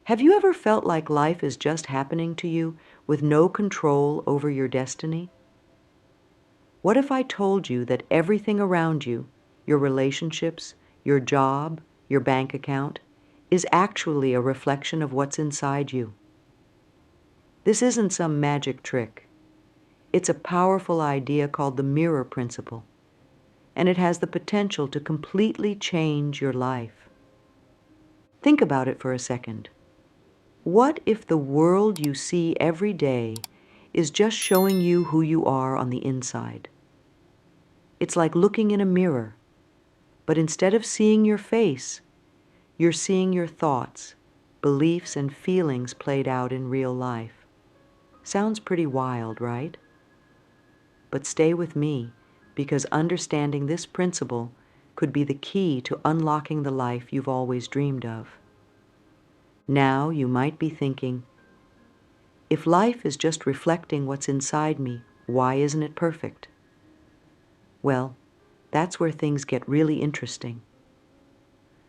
Have you ever felt like life is just happening to you with no control over your destiny? What if I told you that everything around you, your relationships, your job, your bank account, is actually a reflection of what's inside you? This isn't some magic trick. It's a powerful idea called the mirror principle, and it has the potential to completely change your life. Think about it for a second. What if the world you see every day is just showing you who you are on the inside? It's like looking in a mirror, but instead of seeing your face, you're seeing your thoughts, beliefs, and feelings played out in real life. Sounds pretty wild, right? But stay with me, because understanding this principle could be the key to unlocking the life you've always dreamed of. Now you might be thinking, if life is just reflecting what's inside me, why isn't it perfect? Well, that's where things get really interesting.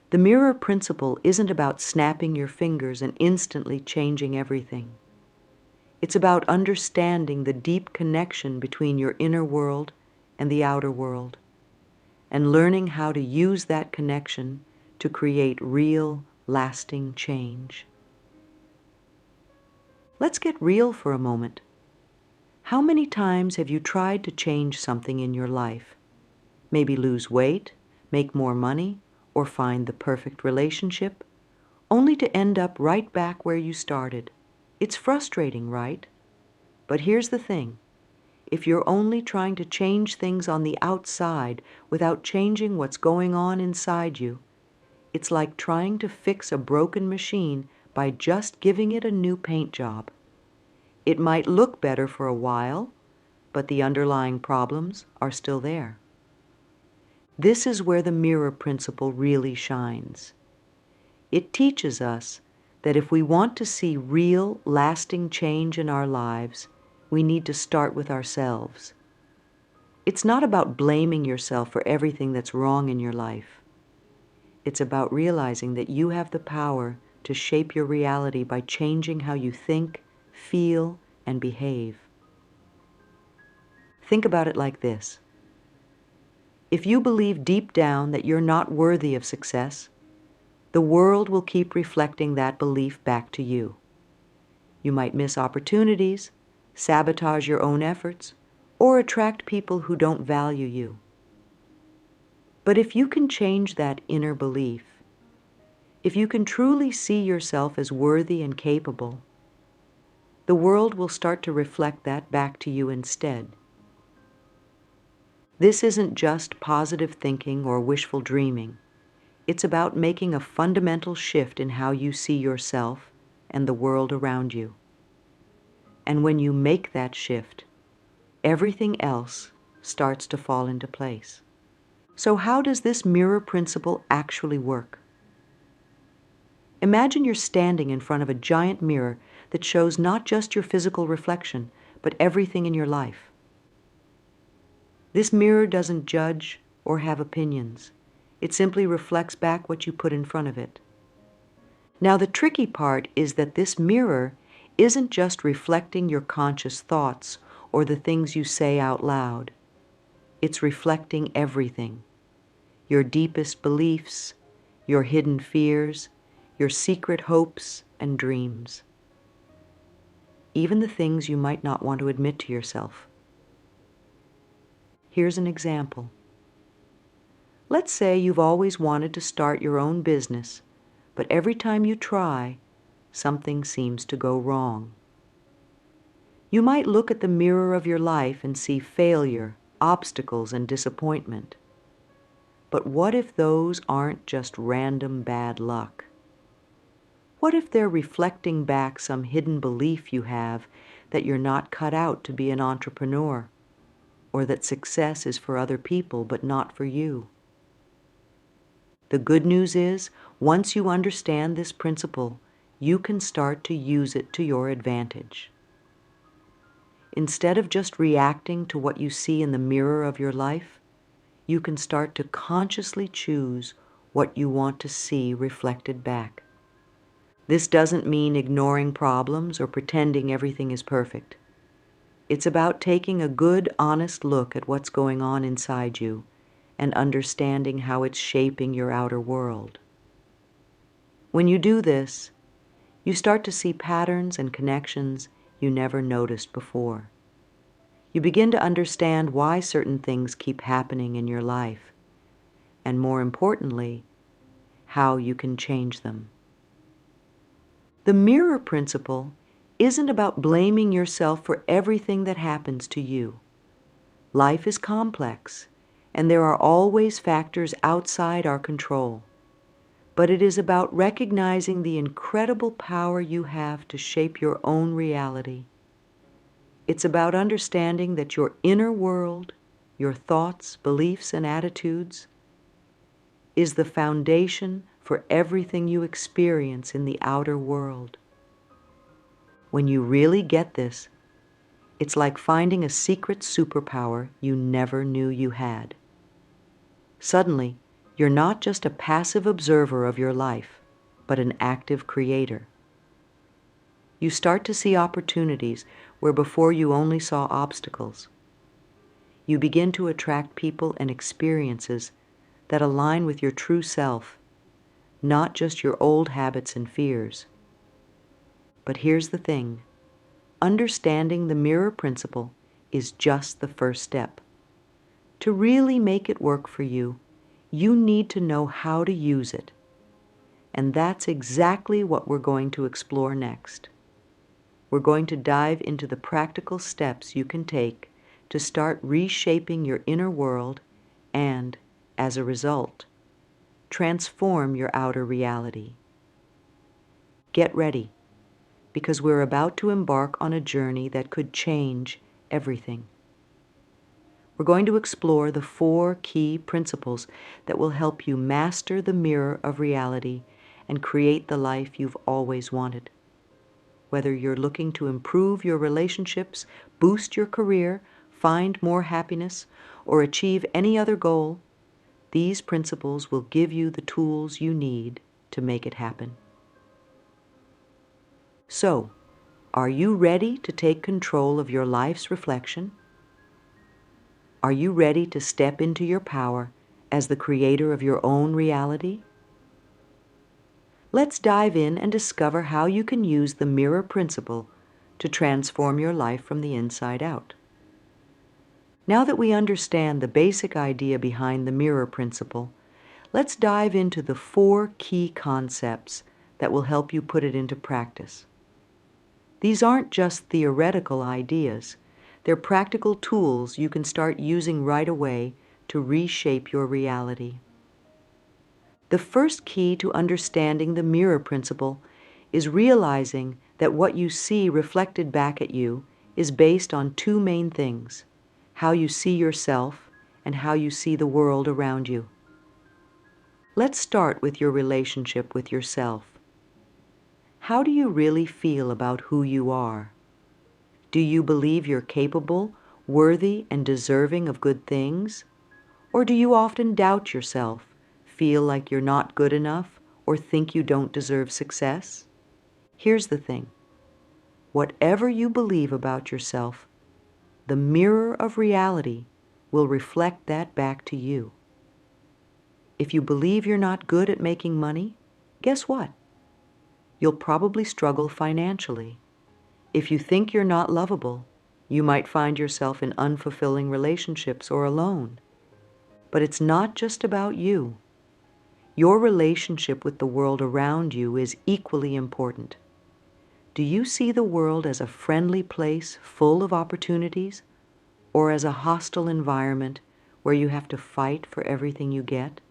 The mirror principle isn't about snapping your fingers and instantly changing everything. It's about understanding the deep connection between your inner world and the outer world, and learning how to use that connection to create real, lasting change. Let's get real for a moment. How many times have you tried to change something in your life? Maybe lose weight, make more money, or find the perfect relationship, only to end up right back where you started. It's frustrating, right? But here's the thing. If you're only trying to change things on the outside without changing what's going on inside you, it's like trying to fix a broken machine by just giving it a new paint job. It might look better for a while, but the underlying problems are still there. This is where the mirror principle really shines. It teaches us that if we want to see real, lasting change in our lives, we need to start with ourselves. It's not about blaming yourself for everything that's wrong in your life. It's about realizing that you have the power to shape your reality by changing how you think, feel, and behave. Think about it like this. If you believe deep down that you're not worthy of success, the world will keep reflecting that belief back to you. You might miss opportunities, sabotage your own efforts, or attract people who don't value you. But if you can change that inner belief, if you can truly see yourself as worthy and capable, the world will start to reflect that back to you instead. This isn't just positive thinking or wishful dreaming. It's about making a fundamental shift in how you see yourself and the world around you. And when you make that shift, everything else starts to fall into place. So how does this mirror principle actually work? Imagine you're standing in front of a giant mirror that shows not just your physical reflection, but everything in your life. This mirror doesn't judge or have opinions. It simply reflects back what you put in front of it. Now, the tricky part is that this mirror isn't just reflecting your conscious thoughts or the things you say out loud. It's reflecting everything. Your deepest beliefs, your hidden fears, your secret hopes and dreams. Even the things you might not want to admit to yourself. Here's an example. Let's say you've always wanted to start your own business, but every time you try, something seems to go wrong. You might look at the mirror of your life and see failure, obstacles, and disappointment. But what if those aren't just random bad luck? What if they're reflecting back some hidden belief you have that you're not cut out to be an entrepreneur, or that success is for other people but not for you? The good news is, once you understand this principle, you can start to use it to your advantage. Instead of just reacting to what you see in the mirror of your life, you can start to consciously choose what you want to see reflected back. This doesn't mean ignoring problems or pretending everything is perfect. It's about taking a good, honest look at what's going on inside you and understanding how it's shaping your outer world. When you do this, you start to see patterns and connections you never noticed before. You begin to understand why certain things keep happening in your life, and more importantly, how you can change them. The mirror principle isn't about blaming yourself for everything that happens to you. Life is complex, and there are always factors outside our control. But it is about recognizing the incredible power you have to shape your own reality. It's about understanding that your inner world, your thoughts, beliefs, and attitudes, is the foundation for everything you experience in the outer world. When you really get this, it's like finding a secret superpower you never knew you had. Suddenly, you're not just a passive observer of your life, but an active creator. You start to see opportunities where before you only saw obstacles. You begin to attract people and experiences that align with your true self, not just your old habits and fears. But here's the thing. Understanding the mirror principle is just the first step. To really make it work for you, you need to know how to use it. And that's exactly what we're going to explore next. We're going to dive into the practical steps you can take to start reshaping your inner world and, as a result, transform your outer reality. Get ready, because we're about to embark on a journey that could change everything. We're going to explore the 4 key principles that will help you master the mirror of reality and create the life you've always wanted. Whether you're looking to improve your relationships, boost your career, find more happiness, or achieve any other goal, these principles will give you the tools you need to make it happen. So, are you ready to take control of your life's reflection? Are you ready to step into your power as the creator of your own reality? Let's dive in and discover how you can use the mirror principle to transform your life from the inside out. Now that we understand the basic idea behind the mirror principle, let's dive into the 4 key concepts that will help you put it into practice. These aren't just theoretical ideas. They're practical tools you can start using right away to reshape your reality. The first key to understanding the mirror principle is realizing that what you see reflected back at you is based on 2 main things: how you see yourself and how you see the world around you. Let's start with your relationship with yourself. How do you really feel about who you are? Do you believe you're capable, worthy, and deserving of good things? Or do you often doubt yourself, feel like you're not good enough, or think you don't deserve success? Here's the thing. Whatever you believe about yourself, the mirror of reality will reflect that back to you. If you believe you're not good at making money, guess what? You'll probably struggle financially. If you think you're not lovable, you might find yourself in unfulfilling relationships or alone. But it's not just about you. Your relationship with the world around you is equally important. Do you see the world as a friendly place full of opportunities, or as a hostile environment where you have to fight for everything you get?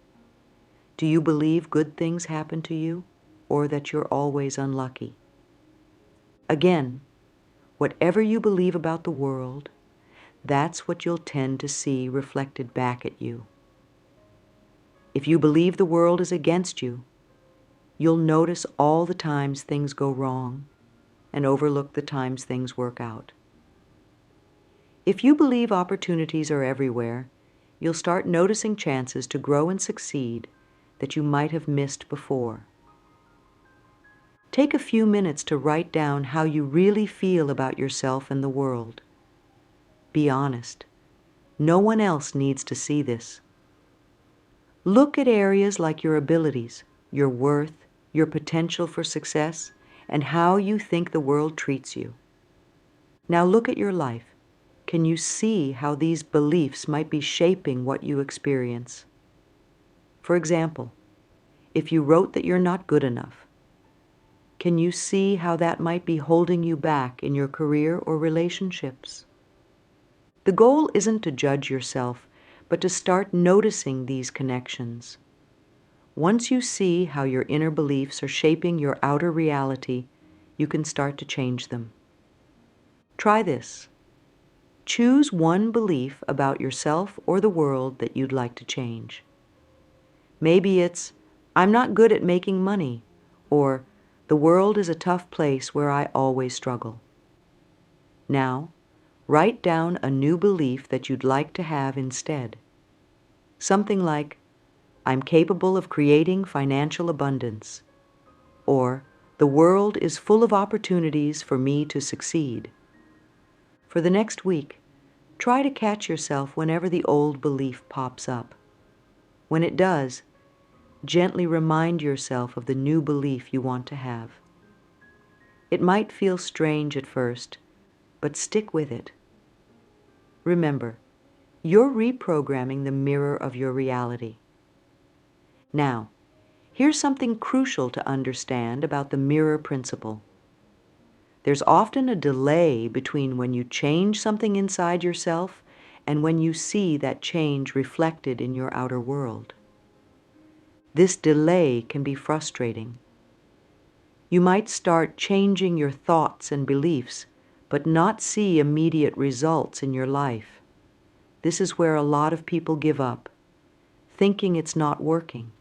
Do you believe good things happen to you, or that you're always unlucky? Again, whatever you believe about the world, that's what you'll tend to see reflected back at you. If you believe the world is against you, you'll notice all the times things go wrong and overlook the times things work out. If you believe opportunities are everywhere, you'll start noticing chances to grow and succeed that you might have missed before. Take a few minutes to write down how you really feel about yourself and the world. Be honest. No one else needs to see this. Look at areas like your abilities, your worth, your potential for success, and how you think the world treats you. Now look at your life. Can you see how these beliefs might be shaping what you experience? For example, if you wrote that you're not good enough, can you see how that might be holding you back in your career or relationships? The goal isn't to judge yourself, but to start noticing these connections. Once you see how your inner beliefs are shaping your outer reality, you can start to change them. Try this. Choose one belief about yourself or the world that you'd like to change. Maybe it's, "I'm not good at making money," or "The world is a tough place where I always struggle." Now, write down a new belief that you'd like to have instead. Something like, "I'm capable of creating financial abundance," or "The world is full of opportunities for me to succeed." For the next week, try to catch yourself whenever the old belief pops up. When it does, gently remind yourself of the new belief you want to have. It might feel strange at first, but stick with it. Remember, you're reprogramming the mirror of your reality. Now, here's something crucial to understand about the mirror principle. There's often a delay between when you change something inside yourself and when you see that change reflected in your outer world. This delay can be frustrating. You might start changing your thoughts and beliefs, but not see immediate results in your life. This is where a lot of people give up, thinking it's not working.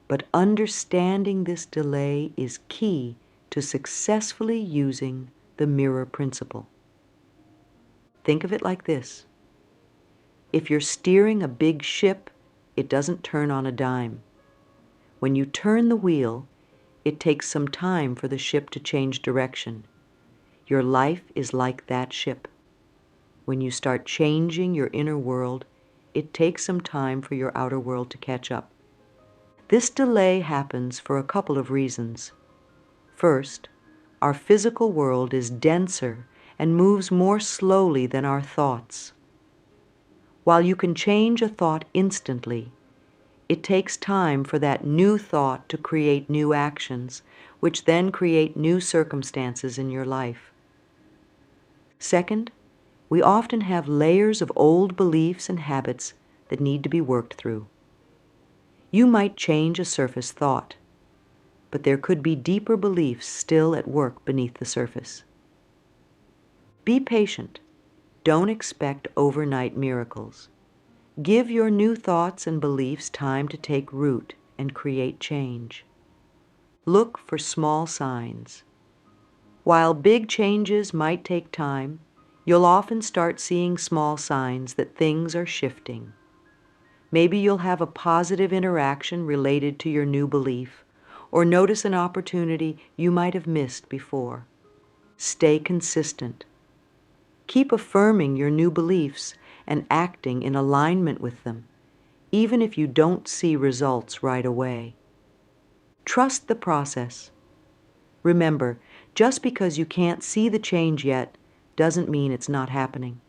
But understanding this delay is key to successfully using the mirror principle. Think of it like this. If you're steering a big ship, it doesn't turn on a dime. When you turn the wheel, it takes some time for the ship to change direction. Your life is like that ship. When you start changing your inner world, it takes some time for your outer world to catch up. This delay happens for a couple of reasons. First, our physical world is denser and moves more slowly than our thoughts. While you can change a thought instantly, it takes time for that new thought to create new actions, which then create new circumstances in your life. Second, we often have layers of old beliefs and habits that need to be worked through. You might change a surface thought, but there could be deeper beliefs still at work beneath the surface. Be patient. Don't expect overnight miracles. Give your new thoughts and beliefs time to take root and create change. Look for small signs. While big changes might take time, you'll often start seeing small signs that things are shifting. Maybe you'll have a positive interaction related to your new belief, or notice an opportunity you might have missed before. Stay consistent. Keep affirming your new beliefs and acting in alignment with them, even if you don't see results right away. Trust the process. Remember, just because you can't see the change yet doesn't mean it's not happening.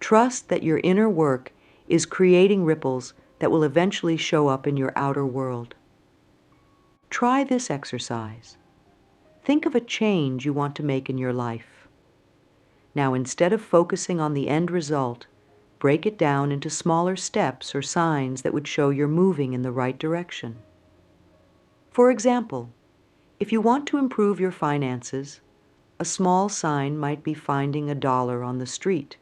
Trust that your inner work is creating ripples that will eventually show up in your outer world. Try this exercise. Think of a change you want to make in your life. Now, instead of focusing on the end result, break it down into smaller steps or signs that would show you're moving in the right direction. For example, if you want to improve your finances, a small sign might be finding $1 on the street,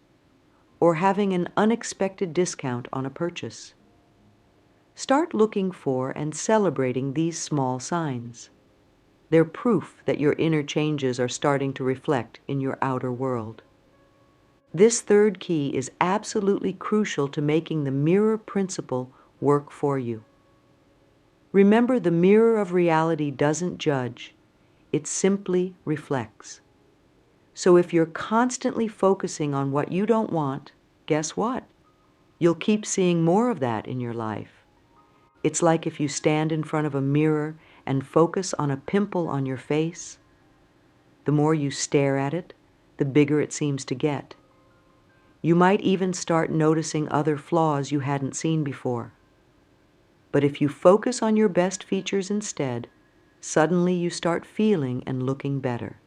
or having an unexpected discount on a purchase. Start looking for and celebrating these small signs. They're proof that your inner changes are starting to reflect in your outer world. This third key is absolutely crucial to making the mirror principle work for you. Remember, the mirror of reality doesn't judge, it simply reflects. So if you're constantly focusing on what you don't want, guess what? You'll keep seeing more of that in your life. It's like if you stand in front of a mirror and focus on a pimple on your face. The more you stare at it, the bigger it seems to get. You might even start noticing other flaws you hadn't seen before. But if you focus on your best features instead, suddenly you start feeling and looking better.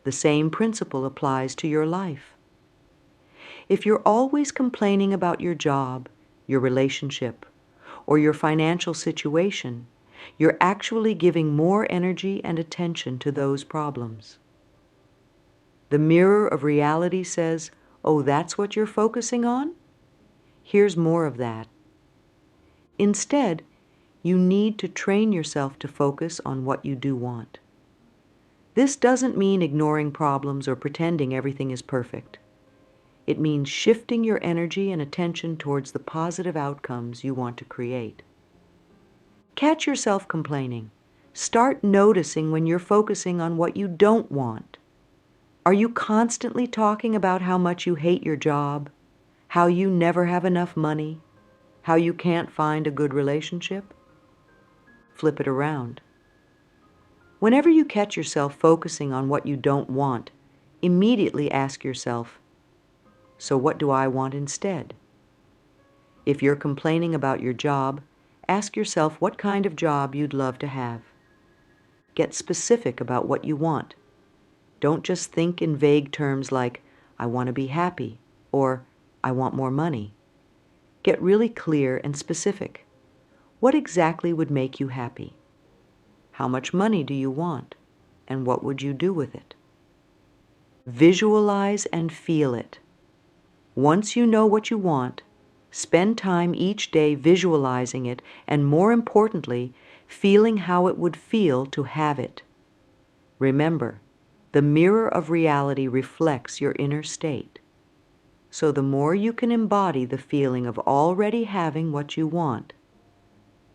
The same principle applies to your life. If you're always complaining about your job, your relationship, or your financial situation, you're actually giving more energy and attention to those problems. The mirror of reality says, "Oh, that's what you're focusing on? Here's more of that." Instead, you need to train yourself to focus on what you do want. This doesn't mean ignoring problems or pretending everything is perfect. It means shifting your energy and attention towards the positive outcomes you want to create. Catch yourself complaining. Start noticing when you're focusing on what you don't want. Are you constantly talking about how much you hate your job, how you never have enough money, how you can't find a good relationship? Flip it around. Whenever you catch yourself focusing on what you don't want, immediately ask yourself, so what do I want instead? If you're complaining about your job, ask yourself what kind of job you'd love to have. Get specific about what you want. Don't just think in vague terms like, "I want to be happy," or "I want more money." Get really clear and specific. What exactly would make you happy? How much money do you want? And what would you do with it? Visualize and feel it. Once you know what you want, spend time each day visualizing it and, more importantly, feeling how it would feel to have it. Remember, the mirror of reality reflects your inner state. So the more you can embody the feeling of already having what you want,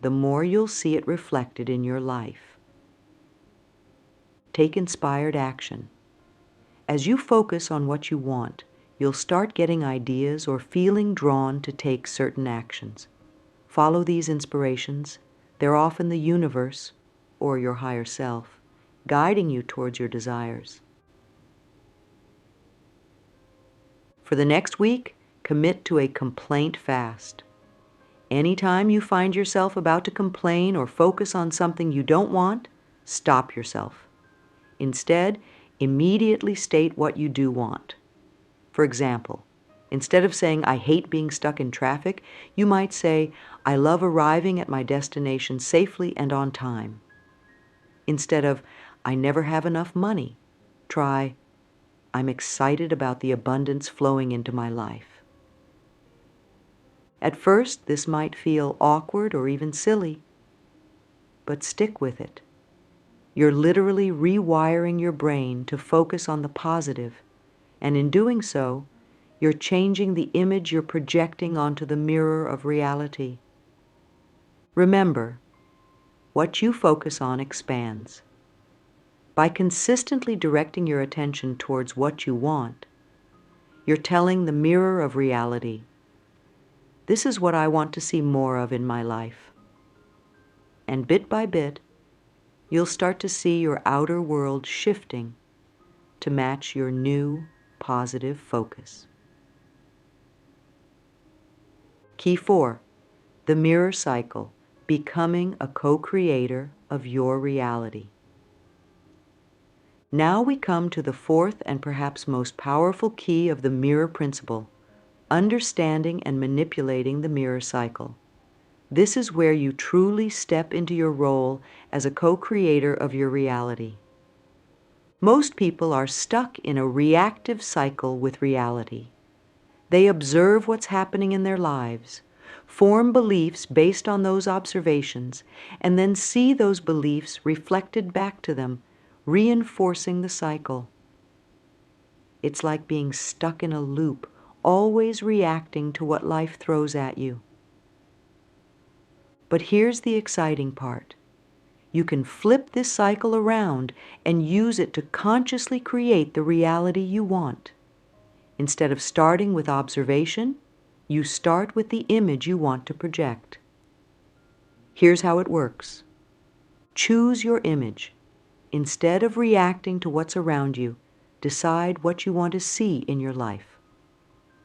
the more you'll see it reflected in your life. Take inspired action. As you focus on what you want, you'll start getting ideas or feeling drawn to take certain actions. Follow these inspirations. They're often the universe, or your higher self, guiding you towards your desires. For the next week, commit to a complaint fast. Anytime you find yourself about to complain or focus on something you don't want, stop yourself. Instead, immediately state what you do want. For example, instead of saying, "I hate being stuck in traffic," you might say, "I love arriving at my destination safely and on time." Instead of, "I never have enough money," try, "I'm excited about the abundance flowing into my life." At first, this might feel awkward or even silly, but stick with it. You're literally rewiring your brain to focus on the positive, and in doing so, you're changing the image you're projecting onto the mirror of reality. Remember, what you focus on expands. By consistently directing your attention towards what you want, you're telling the mirror of reality, "This is what I want to see more of in my life." And bit by bit, you'll start to see your outer world shifting to match your new, positive focus. Key 4, the mirror cycle, becoming a co-creator of your reality. Now we come to the fourth and perhaps most powerful key of the mirror principle, understanding and manipulating the mirror cycle. This is where you truly step into your role as a co-creator of your reality. Most people are stuck in a reactive cycle with reality. They observe what's happening in their lives, form beliefs based on those observations, and then see those beliefs reflected back to them, reinforcing the cycle. It's like being stuck in a loop, always reacting to what life throws at you. But here's the exciting part. You can flip this cycle around and use it to consciously create the reality you want. Instead of starting with observation, you start with the image you want to project. Here's how it works. Choose your image. Instead of reacting to what's around you, decide what you want to see in your life.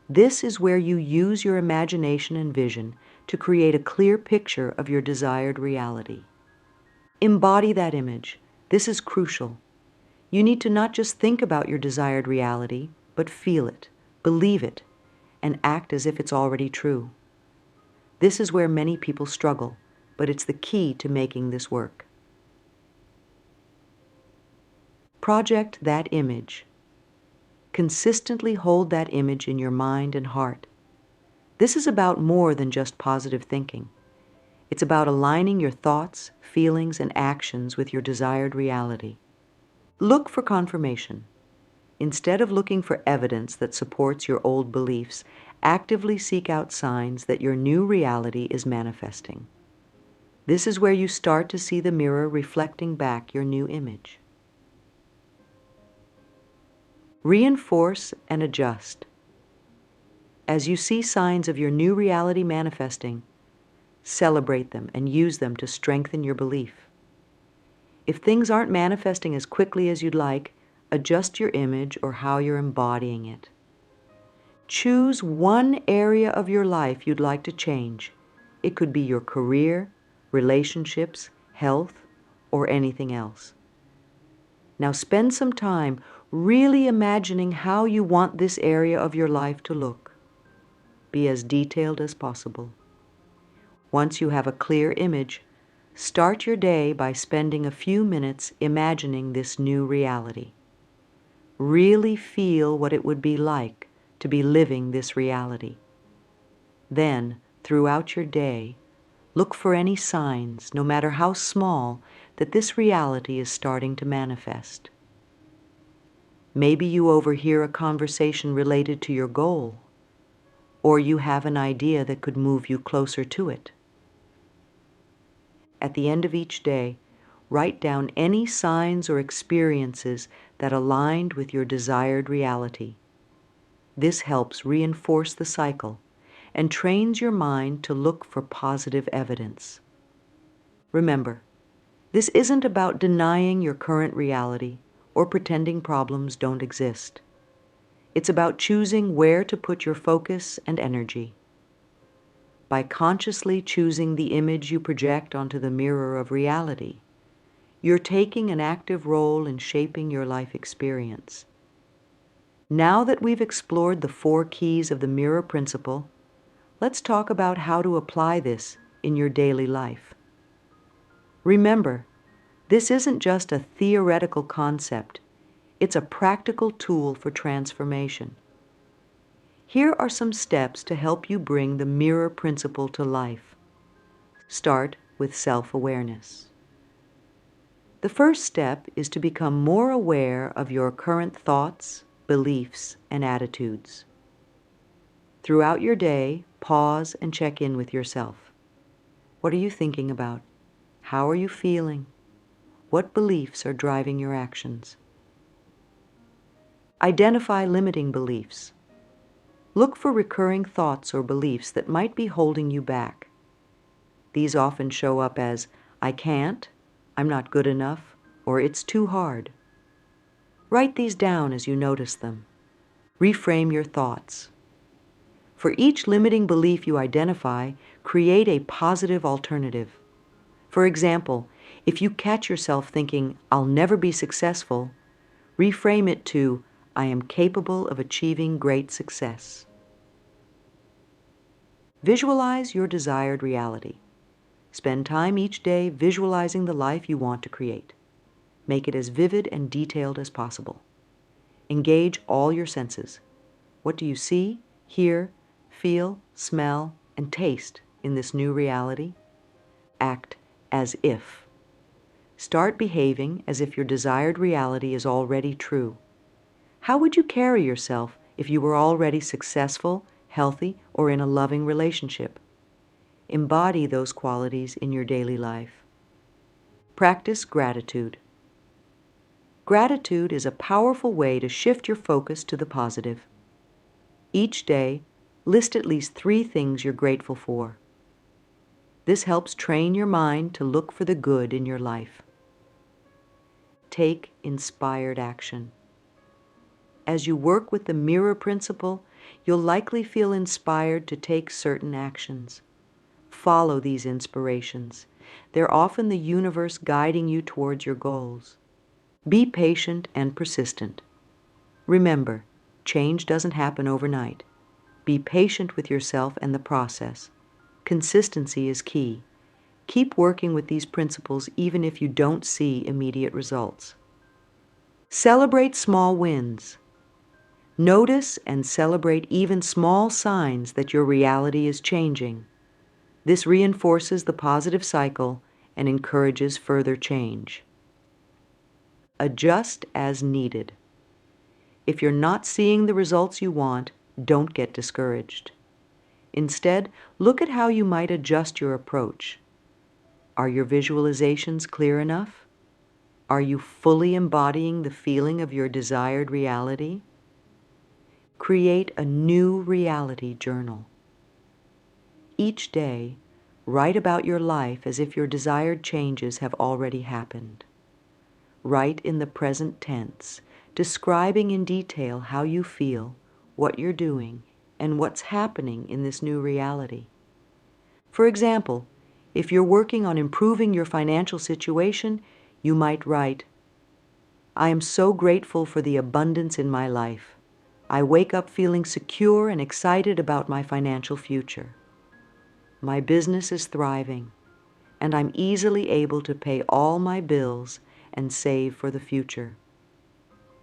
This is where you use your imagination and vision to create a clear picture of your desired reality. Embody that image. This is crucial. You need to not just think about your desired reality, but feel it, believe it, and act as if it's already true. This is where many people struggle, but it's the key to making this work. Project that image. Consistently hold that image in your mind and heart. This is about more than just positive thinking. It's about aligning your thoughts, feelings, and actions with your desired reality. Look for confirmation. Instead of looking for evidence that supports your old beliefs, actively seek out signs that your new reality is manifesting. This is where you start to see the mirror reflecting back your new image. Reinforce and adjust. As you see signs of your new reality manifesting, celebrate them and use them to strengthen your belief. If things aren't manifesting as quickly as you'd like, adjust your image or how you're embodying it. Choose one area of your life you'd like to change. It could be your career, relationships, health, or anything else. Now spend some time really imagining how you want this area of your life to look. Be as detailed as possible. Once you have a clear image, start your day by spending a few minutes imagining this new reality. Really feel what it would be like to be living this reality. Then, throughout your day, look for any signs, no matter how small, that this reality is starting to manifest. Maybe you overhear a conversation related to your goal, or you have an idea that could move you closer to it. At the end of each day, write down any signs or experiences that aligned with your desired reality. This helps reinforce the cycle and trains your mind to look for positive evidence. Remember, this isn't about denying your current reality or pretending problems don't exist. It's about choosing where to put your focus and energy. By consciously choosing the image you project onto the mirror of reality, you're taking an active role in shaping your life experience. Now that we've explored the 4 keys of the mirror principle, let's talk about how to apply this in your daily life. Remember, this isn't just a theoretical concept. It's a practical tool for transformation. Here are some steps to help you bring the mirror principle to life. Start with self-awareness. The first step is to become more aware of your current thoughts, beliefs, and attitudes. Throughout your day, pause and check in with yourself. What are you thinking about? How are you feeling? What beliefs are driving your actions? Identify limiting beliefs. Look for recurring thoughts or beliefs that might be holding you back. These often show up as, I can't, I'm not good enough, or it's too hard. Write these down as you notice them. Reframe your thoughts. For each limiting belief you identify, create a positive alternative. For example, if you catch yourself thinking, I'll never be successful, reframe it to, I am capable of achieving great success. Visualize your desired reality. Spend time each day visualizing the life you want to create. Make it as vivid and detailed as possible. Engage all your senses. What do you see, hear, feel, smell, and taste in this new reality? Act as if. Start behaving as if your desired reality is already true. How would you carry yourself if you were already successful, healthy, or in a loving relationship? Embody those qualities in your daily life. Practice gratitude. Gratitude is a powerful way to shift your focus to the positive. Each day, list at least 3 things you're grateful for. This helps train your mind to look for the good in your life. Take inspired action. As you work with the mirror principle, you'll likely feel inspired to take certain actions. Follow these inspirations. They're often the universe guiding you towards your goals. Be patient and persistent. Remember, change doesn't happen overnight. Be patient with yourself and the process. Consistency is key. Keep working with these principles even if you don't see immediate results. Celebrate small wins. Notice and celebrate even small signs that your reality is changing. This reinforces the positive cycle and encourages further change. Adjust as needed. If you're not seeing the results you want, don't get discouraged. Instead, look at how you might adjust your approach. Are your visualizations clear enough? Are you fully embodying the feeling of your desired reality? Create a new reality journal. Each day, write about your life as if your desired changes have already happened. Write in the present tense, describing in detail how you feel, what you're doing, and what's happening in this new reality. For example, if you're working on improving your financial situation, you might write, "I am so grateful for the abundance in my life. I wake up feeling secure and excited about my financial future. My business is thriving, and I'm easily able to pay all my bills and save for the future.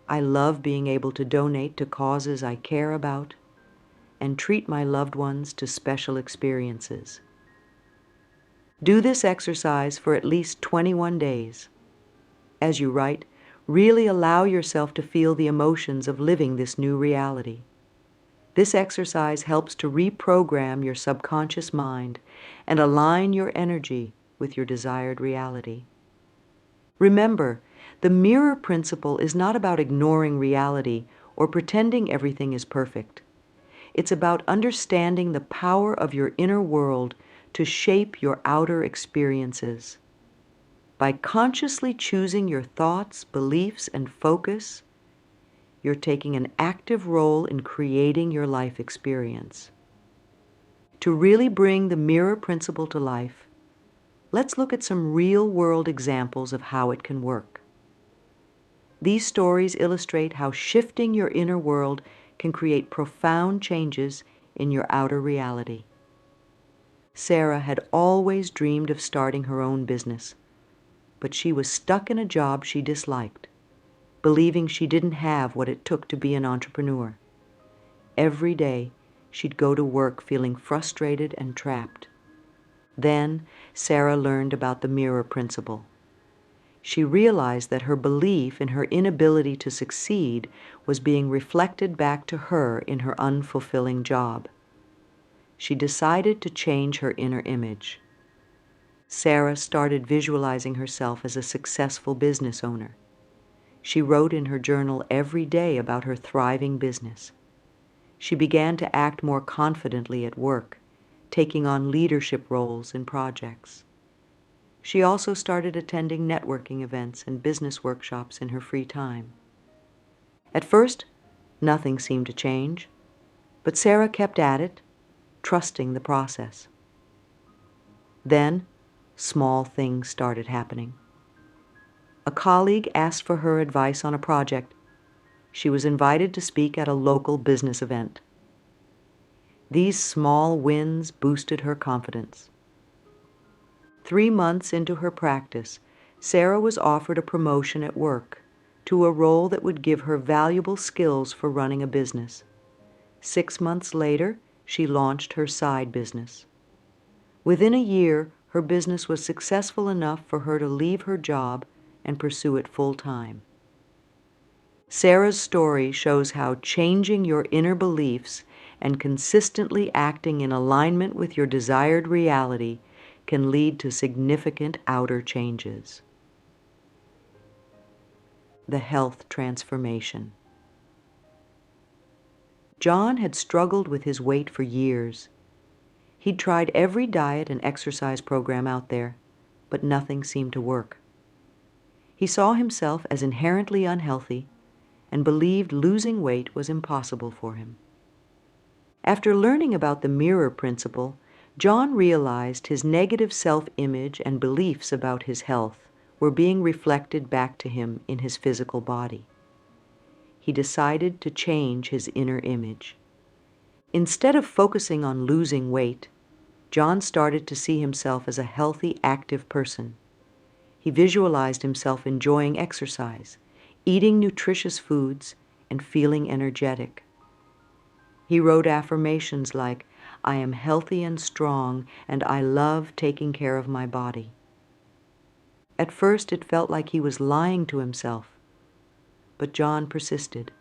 I love being able to donate to causes I care about and treat my loved ones to special experiences." Do this exercise for at least 21 days. As you write, really allow yourself to feel the emotions of living this new reality. This exercise helps to reprogram your subconscious mind and align your energy with your desired reality. Remember, the mirror principle is not about ignoring reality or pretending everything is perfect. It's about understanding the power of your inner world to shape your outer experiences. By consciously choosing your thoughts, beliefs, and focus, you're taking an active role in creating your life experience. To really bring the mirror principle to life, let's look at some real-world examples of how it can work. These stories illustrate how shifting your inner world can create profound changes in your outer reality. Sarah had always dreamed of starting her own business, but she was stuck in a job she disliked, believing she didn't have what it took to be an entrepreneur. Every day, she'd go to work feeling frustrated and trapped. Then, Sarah learned about the mirror principle. She realized that her belief in her inability to succeed was being reflected back to her in her unfulfilling job. She decided to change her inner image. Sarah started visualizing herself as a successful business owner. She wrote in her journal every day about her thriving business. She began to act more confidently at work, taking on leadership roles in projects. She also started attending networking events and business workshops in her free time. At first, nothing seemed to change, but Sarah kept at it, trusting the process. Then, small things started happening. A colleague asked for her advice on a project. She was invited to speak at a local business event. These small wins boosted her confidence. 3 months into her practice, Sarah was offered a promotion at work to a role that would give her valuable skills for running a business. 6 months later, she launched her side business. Within a year, her business was successful enough for her to leave her job and pursue it full-time. Sarah's story shows how changing your inner beliefs and consistently acting in alignment with your desired reality can lead to significant outer changes. The health transformation. John had struggled with his weight for years. He'd tried every diet and exercise program out there, but nothing seemed to work. He saw himself as inherently unhealthy and believed losing weight was impossible for him. After learning about the mirror principle, John realized his negative self-image and beliefs about his health were being reflected back to him in his physical body. He decided to change his inner image. Instead of focusing on losing weight, John started to see himself as a healthy, active person. He visualized himself enjoying exercise, eating nutritious foods, and feeling energetic. He wrote affirmations like, "I am healthy and strong, and I love taking care of my body." At first it felt like he was lying to himself, but John persisted.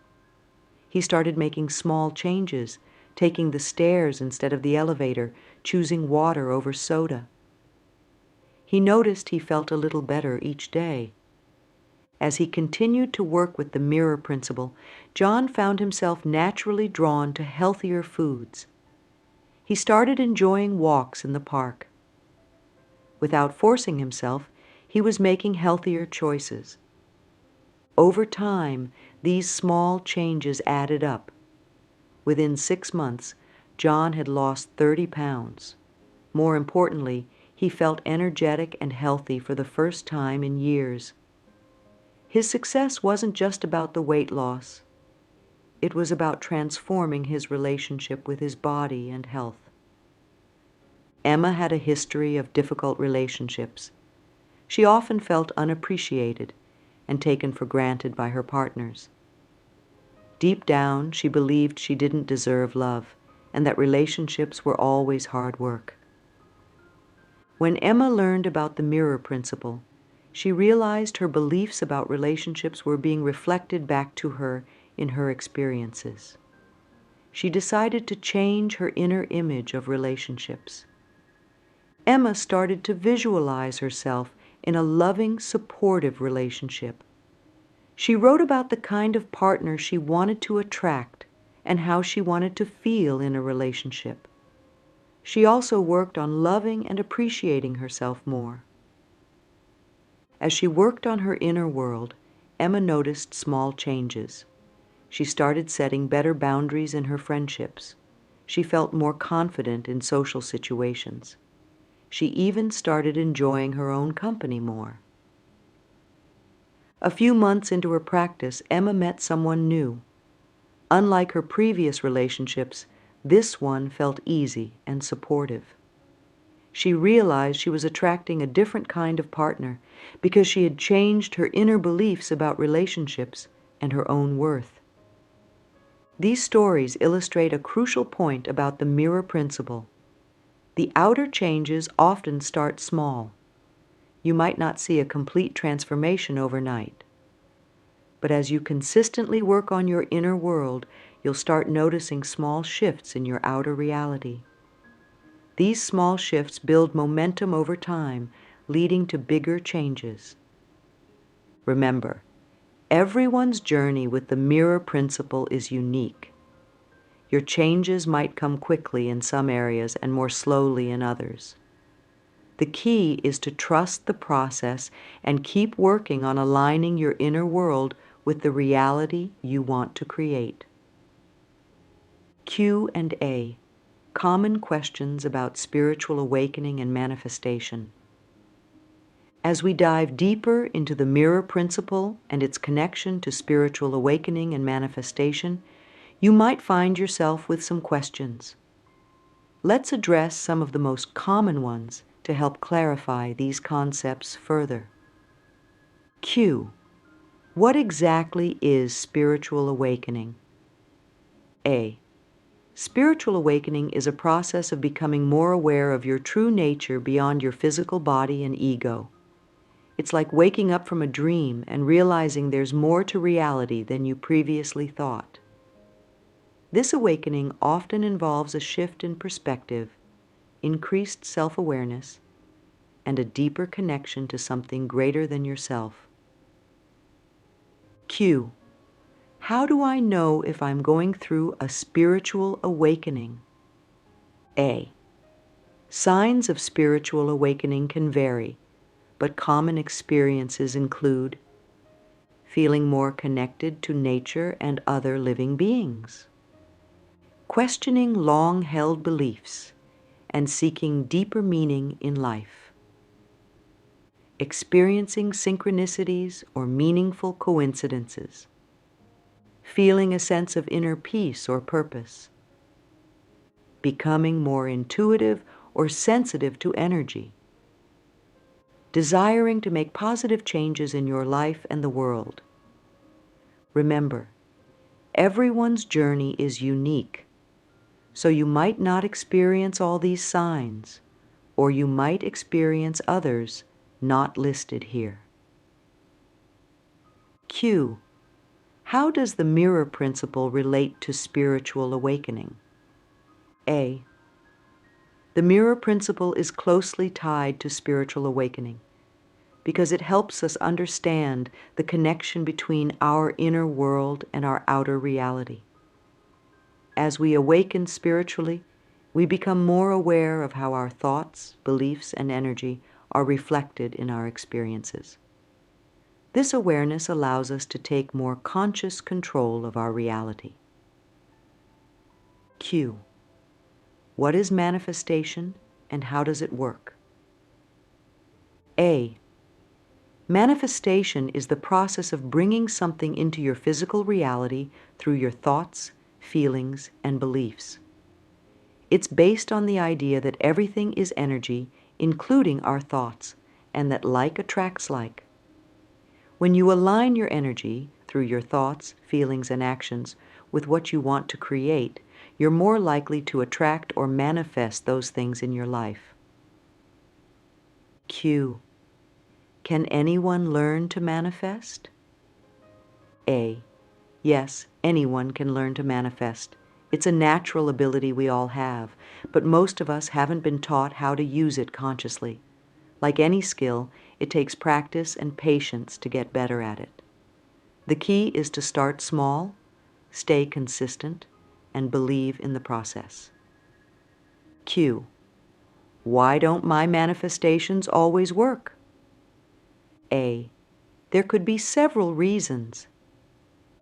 He started making small changes, taking the stairs instead of the elevator, choosing water over soda. He noticed he felt a little better each day. As he continued to work with the mirror principle, John found himself naturally drawn to healthier foods. He started enjoying walks in the park. Without forcing himself, he was making healthier choices. Over time, these small changes added up. Within 6 months, John had lost 30 pounds. More importantly, he felt energetic and healthy for the first time in years. His success wasn't just about the weight loss. It was about transforming his relationship with his body and health. Emma had a history of difficult relationships. She often felt unappreciated and taken for granted by her partners. Deep down, she believed she didn't deserve love and that relationships were always hard work. When Emma learned about the mirror principle, she realized her beliefs about relationships were being reflected back to her in her experiences. She decided to change her inner image of relationships. Emma started to visualize herself in a loving, supportive relationship. She wrote about the kind of partner she wanted to attract and how she wanted to feel in a relationship. She also worked on loving and appreciating herself more. As she worked on her inner world, Emma noticed small changes. She started setting better boundaries in her friendships. She felt more confident in social situations. She even started enjoying her own company more. A few months into her practice, Emma met someone new. Unlike her previous relationships, this one felt easy and supportive. She realized she was attracting a different kind of partner because she had changed her inner beliefs about relationships and her own worth. These stories illustrate a crucial point about the mirror principle. The outer changes often start small. You might not see a complete transformation overnight. But as you consistently work on your inner world, you'll start noticing small shifts in your outer reality. These small shifts build momentum over time, leading to bigger changes. Remember, everyone's journey with the mirror principle is unique. Your changes might come quickly in some areas and more slowly in others. The key is to trust the process and keep working on aligning your inner world with the reality you want to create. Q&A. Common questions about spiritual awakening and manifestation. As we dive deeper into the mirror principle and its connection to spiritual awakening and manifestation, you might find yourself with some questions. Let's address some of the most common ones to help clarify these concepts further. Q. What exactly is spiritual awakening? A. Spiritual awakening is a process of becoming more aware of your true nature beyond your physical body and ego. It's like waking up from a dream and realizing there's more to reality than you previously thought. This awakening often involves a shift in perspective, increased self-awareness, and a deeper connection to something greater than yourself. Q. How do I know if I'm going through a spiritual awakening? A. Signs of spiritual awakening can vary, but common experiences include feeling more connected to nature and other living beings, questioning long-held beliefs and seeking deeper meaning in life, experiencing synchronicities or meaningful coincidences, feeling a sense of inner peace or purpose, becoming more intuitive or sensitive to energy, desiring to make positive changes in your life and the world. Remember, everyone's journey is unique, so you might not experience all these signs, or you might experience others not listed here. Q. How does the mirror principle relate to spiritual awakening? A. The mirror principle is closely tied to spiritual awakening because it helps us understand the connection between our inner world and our outer reality. As we awaken spiritually, we become more aware of how our thoughts, beliefs, and energy are reflected in our experiences. This awareness allows us to take more conscious control of our reality. Q. What is manifestation and how does it work? A. Manifestation is the process of bringing something into your physical reality through your thoughts, feelings, and beliefs. It's based on the idea that everything is energy, including our thoughts, and that like attracts like. When you align your energy, through your thoughts, feelings, and actions, with what you want to create, you're more likely to attract or manifest those things in your life. Q. Can anyone learn to manifest? A. Yes, anyone can learn to manifest. It's a natural ability we all have, but most of us haven't been taught how to use it consciously. Like any skill, it takes practice and patience to get better at it. The key is to start small, stay consistent, and believe in the process. Q. Why don't my manifestations always work? A. There could be several reasons.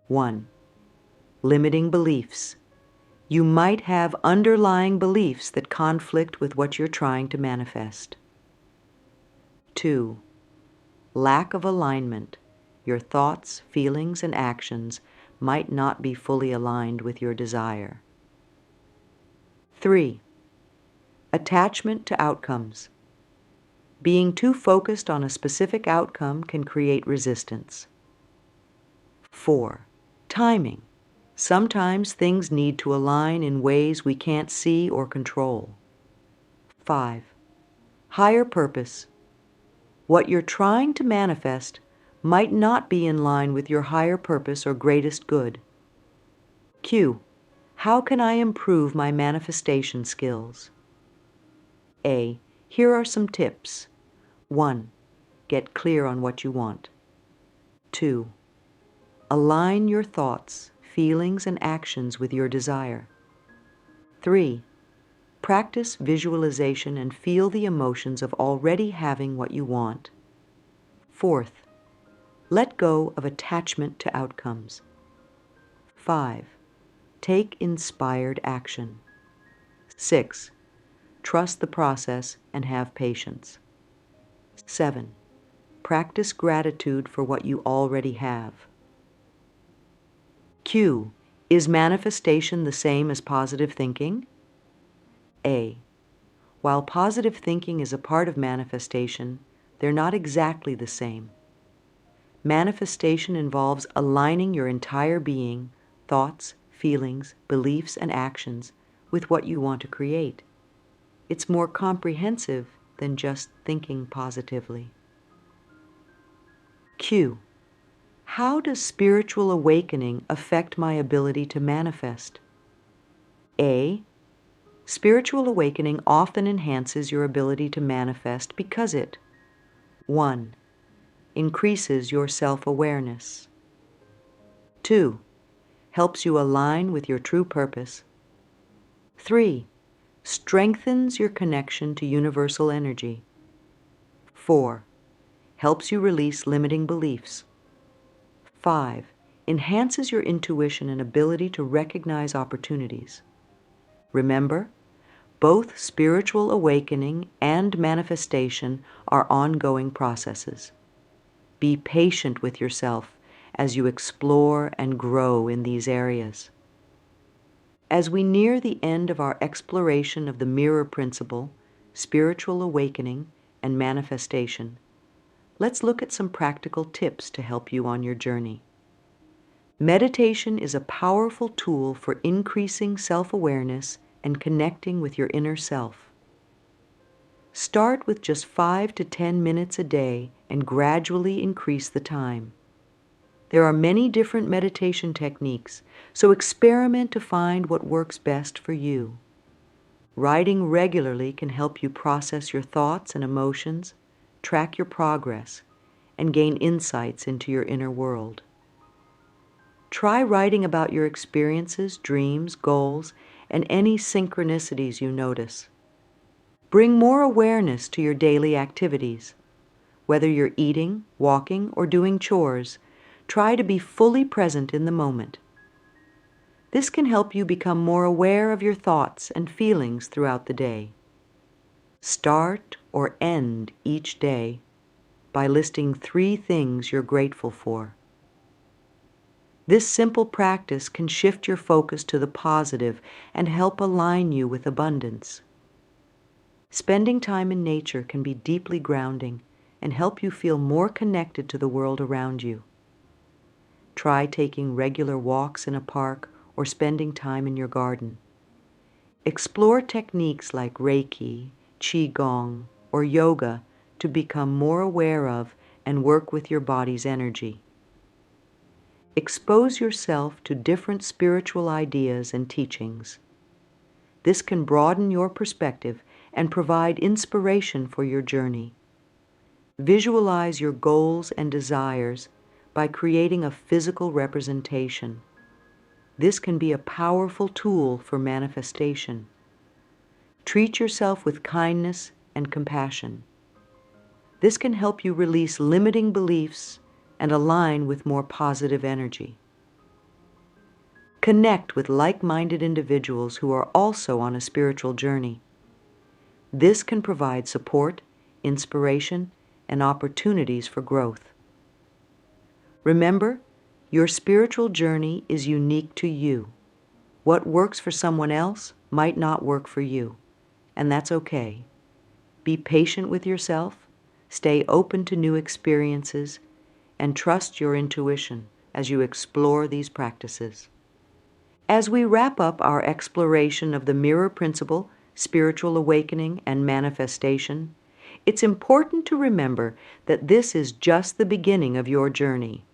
1. Limiting beliefs. You might have underlying beliefs that conflict with what you're trying to manifest. 2. Lack of alignment. Your thoughts, feelings, and actions might not be fully aligned with your desire. 3. Attachment to outcomes. Being too focused on a specific outcome can create resistance. 4. Timing. Sometimes things need to align in ways we can't see or control. 5. Higher purpose. What you're trying to manifest might not be in line with your higher purpose or greatest good. Q. How can I improve my manifestation skills? A. Here are some tips. 1. Get clear on what you want. 2. Align your thoughts, feelings, and actions with your desire. 3. Practice visualization and feel the emotions of already having what you want. 4th, let go of attachment to outcomes. 5. Take inspired action. 6. Trust the process and have patience. 7. Practice gratitude for what you already have. Q. Is manifestation the same as positive thinking? A. While positive thinking is a part of manifestation, they're not exactly the same. Manifestation involves aligning your entire being, thoughts, feelings, beliefs, and actions with what you want to create. It's more comprehensive than just thinking positively. Q. How does spiritual awakening affect my ability to manifest? A. Spiritual awakening often enhances your ability to manifest because it 1. Increases your self-awareness. 2. Helps you align with your true purpose. 3. Strengthens your connection to universal energy. 4. Helps you release limiting beliefs. 5. Enhances your intuition and ability to recognize opportunities. Remember, both spiritual awakening and manifestation are ongoing processes. Be patient with yourself as you explore and grow in these areas. As we near the end of our exploration of the mirror principle, spiritual awakening, and manifestation, let's look at some practical tips to help you on your journey. Meditation is a powerful tool for increasing self-awareness and connecting with your inner self. Start with just 5 to 10 minutes a day and gradually increase the time. There are many different meditation techniques, so experiment to find what works best for you. Writing regularly can help you process your thoughts and emotions, track your progress, and gain insights into your inner world. Try writing about your experiences, dreams, goals, and any synchronicities you notice. Bring more awareness to your daily activities. Whether you're eating, walking, or doing chores, try to be fully present in the moment. This can help you become more aware of your thoughts and feelings throughout the day. Start or end each day by listing 3 things you're grateful for. This simple practice can shift your focus to the positive and help align you with abundance. Spending time in nature can be deeply grounding and help you feel more connected to the world around you. Try taking regular walks in a park or spending time in your garden. Explore techniques like Reiki, Qigong, or yoga to become more aware of and work with your body's energy. Expose yourself to different spiritual ideas and teachings. This can broaden your perspective and provide inspiration for your journey. Visualize your goals and desires by creating a physical representation. This can be a powerful tool for manifestation. Treat yourself with kindness and compassion. This can help you release limiting beliefs and align with more positive energy. Connect with like-minded individuals who are also on a spiritual journey. This can provide support, inspiration, and opportunities for growth. Remember, your spiritual journey is unique to you. What works for someone else might not work for you, and that's okay. Be patient with yourself, stay open to new experiences, and trust your intuition as you explore these practices. As we wrap up our exploration of the mirror principle, spiritual awakening, and manifestation, it's important to remember that this is just the beginning of your journey.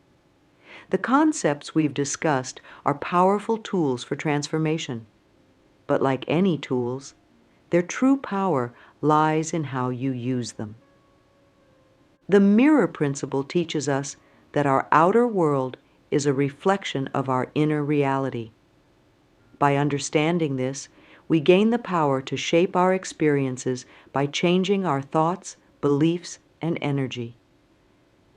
The concepts we've discussed are powerful tools for transformation, but like any tools, their true power lies in how you use them. The mirror principle teaches us that our outer world is a reflection of our inner reality. By understanding this, we gain the power to shape our experiences by changing our thoughts, beliefs, and energy.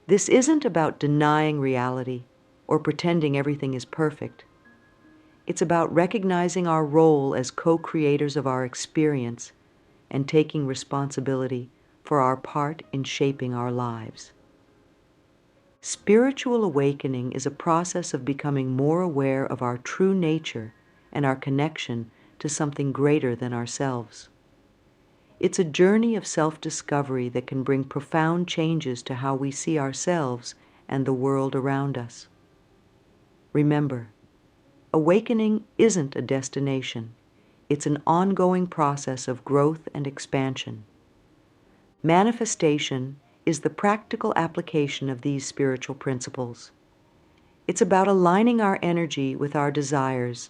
This isn't about denying reality or pretending everything is perfect. It's about recognizing our role as co-creators of our experience and taking responsibility for our part in shaping our lives. Spiritual awakening is a process of becoming more aware of our true nature and our connection to something greater than ourselves. It's a journey of self-discovery that can bring profound changes to how we see ourselves and the world around us. Remember, awakening isn't a destination. It's an ongoing process of growth and expansion. Manifestation is the practical application of these spiritual principles. It's about aligning our energy with our desires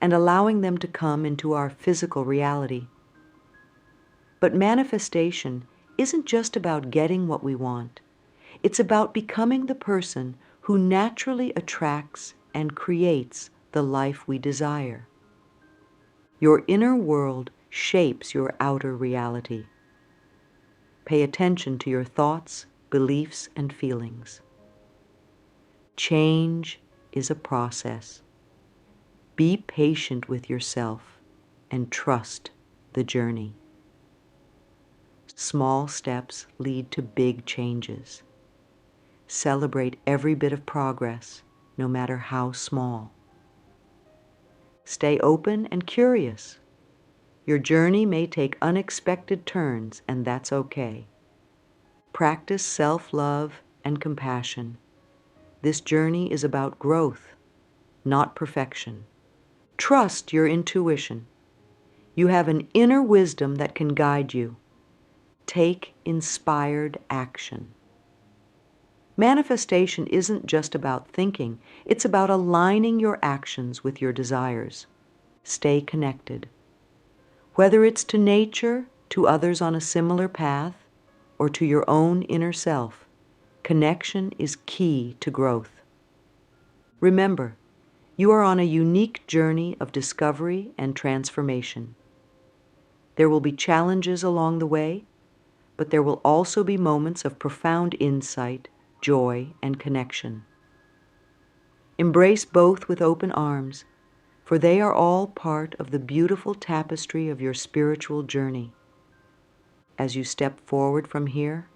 and allowing them to come into our physical reality. But manifestation isn't just about getting what we want. It's about becoming the person who naturally attracts and creates the life we desire. Your inner world shapes your outer reality. Pay attention to your thoughts, beliefs, and feelings. Change is a process. Be patient with yourself and trust the journey. Small steps lead to big changes. Celebrate every bit of progress, no matter how small. Stay open and curious. Your journey may take unexpected turns, and that's okay. Practice self-love and compassion. This journey is about growth, not perfection. Trust your intuition. You have an inner wisdom that can guide you. Take inspired action. Manifestation isn't just about thinking, it's about aligning your actions with your desires. Stay connected. Whether it's to nature, to others on a similar path, or to your own inner self, connection is key to growth. Remember, you are on a unique journey of discovery and transformation. There will be challenges along the way, but there will also be moments of profound insight, joy, and connection. Embrace both with open arms, for they are all part of the beautiful tapestry of your spiritual journey. As you step forward from here,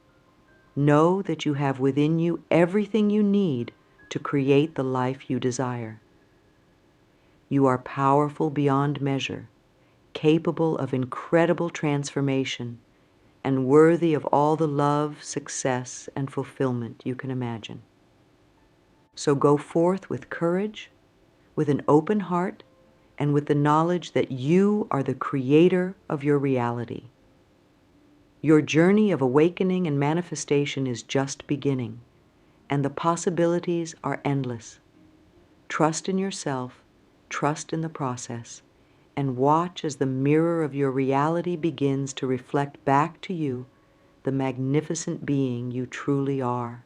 know that you have within you everything you need to create the life you desire. You are powerful beyond measure, capable of incredible transformation, and worthy of all the love, success, and fulfillment you can imagine. So go forth with courage, with an open heart, and with the knowledge that you are the creator of your reality. Your journey of awakening and manifestation is just beginning, and the possibilities are endless. Trust in yourself, trust in the process, and watch as the mirror of your reality begins to reflect back to you the magnificent being you truly are.